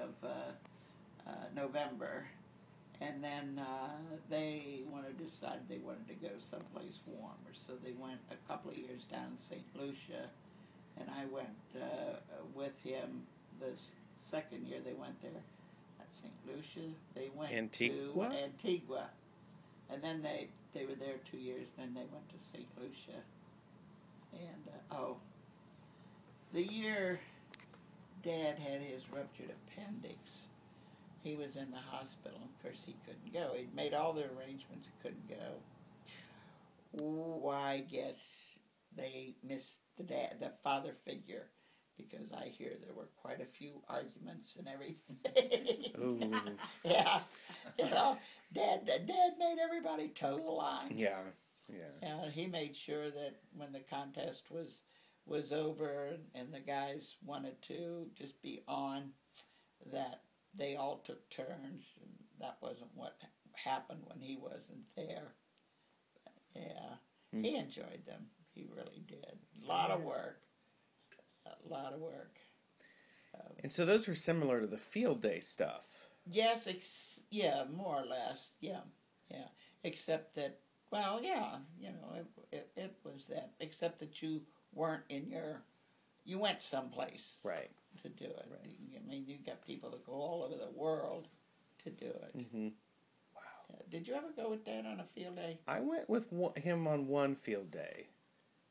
of November. And then they decided they wanted to go someplace warmer. So they went a couple of years down in St. Lucia, and I went with him this second year they went there. At St. Lucia, they went Antigua? to Antigua. And then they were there 2 years, then they went to St. Lucia. And, the year Dad had his ruptured appendix, he was in the hospital. Of course, he couldn't go. He'd made all the arrangements, couldn't go. Oh, I guess they missed the father figure, because I hear there were quite a few arguments and everything. Ooh. Yeah, Dad made everybody toe the line. Yeah. He made sure that when the contest was over and the guys wanted to just be on, that they all took turns, and that wasn't what happened when he wasn't there. But, yeah, he enjoyed them. He really did. A lot of work. So. And so those were similar to the field day stuff. Yes, more or less, yeah. Except that, well, yeah, it was that. Except that you weren't you went someplace. Right. To do it. Right. I mean, you got people that go all over the world to do it. Mm-hmm. Wow. Did you ever go with Dad on a field day? I went with him on one field day,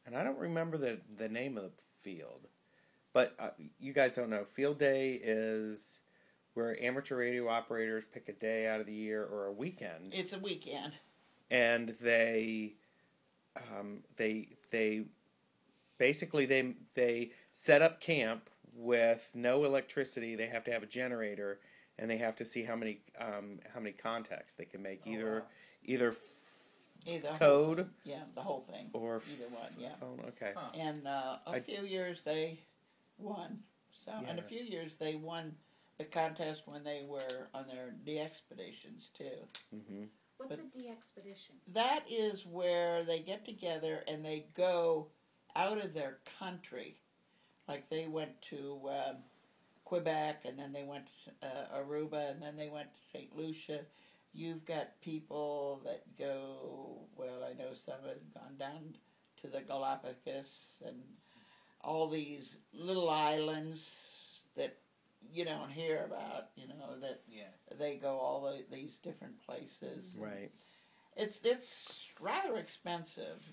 and I don't remember the name of the field. But you guys don't know. Field day is where amateur radio operators pick a day out of the year or a weekend. It's a weekend. And they basically they set up camp with no electricity. They have to have a generator, and they have to see how many contacts they can make. Either code, the whole thing, or either one, yeah. Phone. Okay. Huh. And a few years they won. So, and a few years they won the contest when they were on their de-expeditions too. Mm-hmm. What's a de-expedition? That is where they get together and they go out of their country. Like they went to Quebec, and then they went to Aruba, and then they went to St. Lucia. You've got people that go, well, I know some have gone down to the Galapagos and all these little islands that you don't hear about, that they go all these different places. Right. It's rather expensive.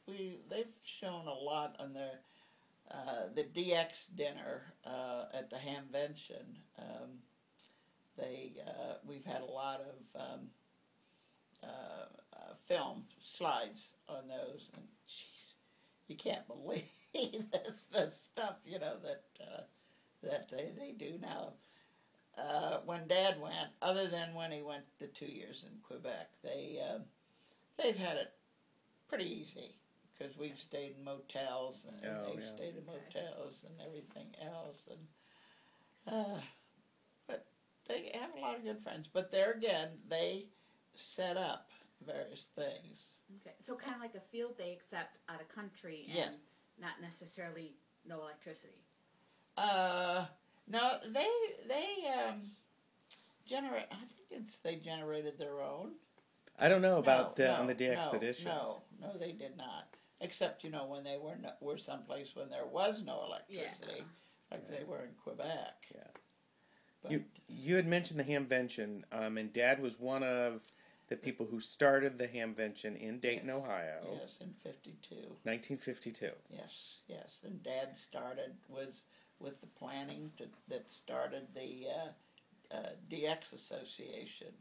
They've shown a lot on the DX dinner at the Hamvention. We've had a lot of film slides on those, and jeez, you can't believe the stuff that they do now. When Dad went, other than when he went the 2 years in Quebec, they've had it pretty easy, because we've stayed in motels, and they've stayed in motels and everything else, and but they have a lot of good friends. But there again, they set up various things. Okay, so kind of like a field day, except out of country and not necessarily no electricity. No, they generate. I think they generated their own. I don't know about on the de-expeditions. No, they did not. Except when they were someplace when there was no electricity, like they were in Quebec. Yeah. But, you had mentioned the Hamvention, and Dad was one of the people who started the Hamvention in Dayton, Ohio. Yes, in 52. 1952. Yes, and Dad was with the planning that started the DX Association.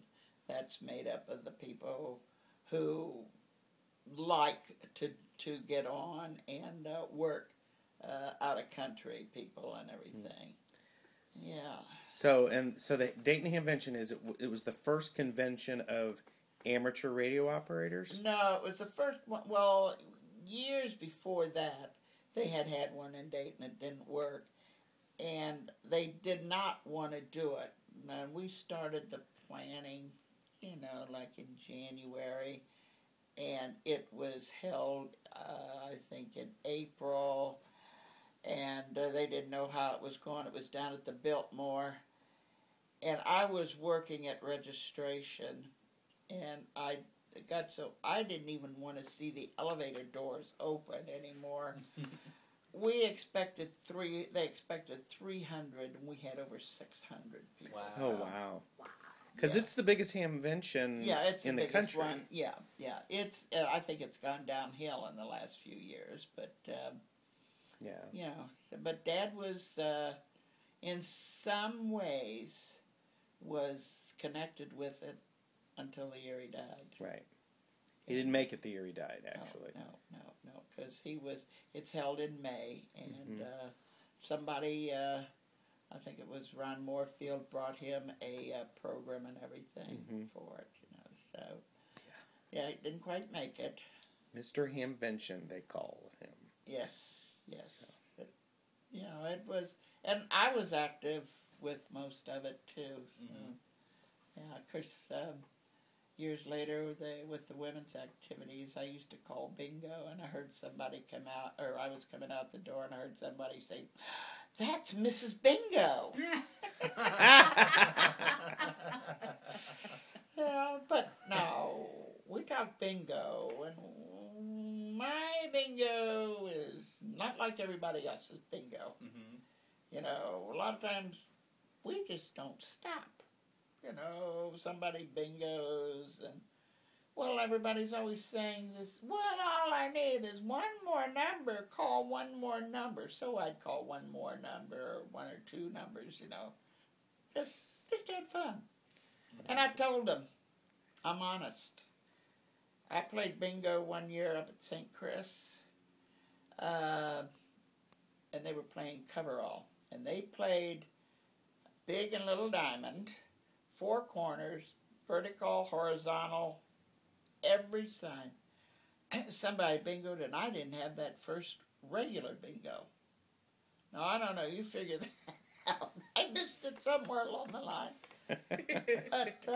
That's made up of the people who like to get on and work out of country people and everything. Yeah. So the Dayton Hamvention it was the first convention of amateur radio operators? No, it was the first one. Well, years before that, they had one in Dayton. It didn't work, and they did not want to do it. And we started the planning, like in January, and it was held, I think, in April, and they didn't know how it was going. It was down at the Biltmore, and I was working at registration, and I didn't even want to see the elevator doors open anymore. They expected 300, and we had over 600 people. Wow. Oh, wow. Because it's the biggest Hamvention it's in the biggest country. one. Yeah. It's. I think it's gone downhill in the last few years, but Yeah. But Dad was, in some ways, was connected with it until the year he died. Right. He didn't make it the year he died, actually. No, because it's held in May, and somebody, I think it was Ron Moorfield, brought him a program and everything for it, so, he didn't quite make it. Mr. Hamvention, they call him. Yes. But, it was, and I was active with most of it, too, so, of course, years later, with the women's activities, I used to call bingo, and I heard somebody come out, or I was coming out the door, and I heard somebody say, "That's Mrs. Bingo." But no, we talk bingo, and my bingo is not like everybody else's bingo. A lot of times we just don't stop. Somebody bingos, and, everybody's always saying this, all I need is one more number, call one more number. So I'd call one more number, or one or two numbers, Just had fun. And I told them, I'm honest. I played bingo one year up at St. Chris, and they were playing coverall. And they played Big and Little Diamond, 4 corners, vertical, horizontal, every sign. Somebody bingoed, and I didn't have that first regular bingo. Now, I don't know, you figure that out. I missed it somewhere along the line. But,